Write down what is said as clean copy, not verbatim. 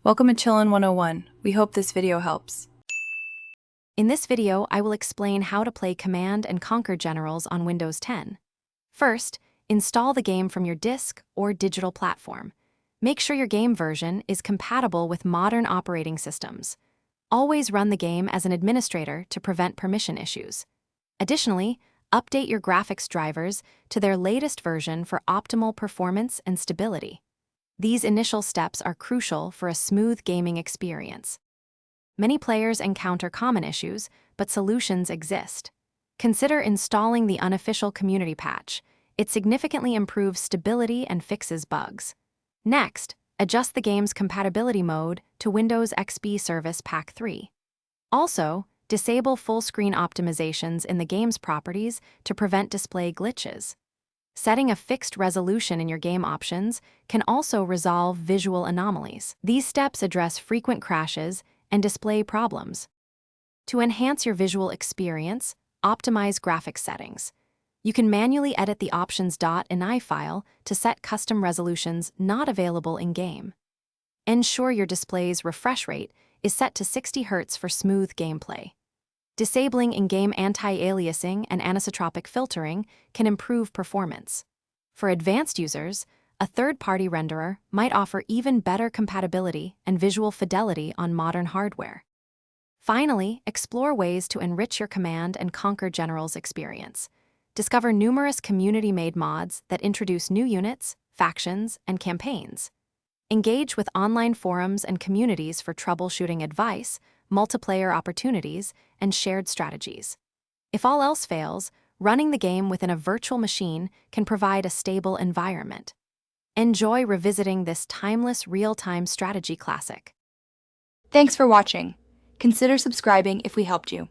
Welcome to Chillin' 101. We hope this video helps. In this video, I will explain how to play Command & Conquer Generals on Windows 10. First, install the game from your disk or digital platform. Make sure your game version is compatible with modern operating systems. Always run the game as an administrator to prevent permission issues. Additionally, update your graphics drivers to their latest version for optimal performance and stability. These initial steps are crucial for a smooth gaming experience. Many players encounter common issues, but solutions exist. Consider installing the unofficial community patch. It significantly improves stability and fixes bugs. Next, adjust the game's compatibility mode to Windows XP Service Pack 3. Also, disable full-screen optimizations in the game's properties to prevent display glitches. Setting a fixed resolution in your game options can also resolve visual anomalies. These steps address frequent crashes and display problems. To enhance your visual experience, optimize graphics settings. You can manually edit the options.ini file to set custom resolutions not available in-game. Ensure your display's refresh rate is set to 60 Hz for smooth gameplay. Disabling in-game anti-aliasing and anisotropic filtering can improve performance. For advanced users, a third-party renderer might offer even better compatibility and visual fidelity on modern hardware. Finally, explore ways to enrich your Command & Conquer Generals experience. Discover numerous community-made mods that introduce new units, factions, and campaigns. Engage with online forums and communities for troubleshooting advice, multiplayer opportunities, and shared strategies. If all else fails, running the game within a virtual machine can provide a stable environment. Enjoy revisiting this timeless real-time strategy classic. Thanks for watching. Consider subscribing if we helped you.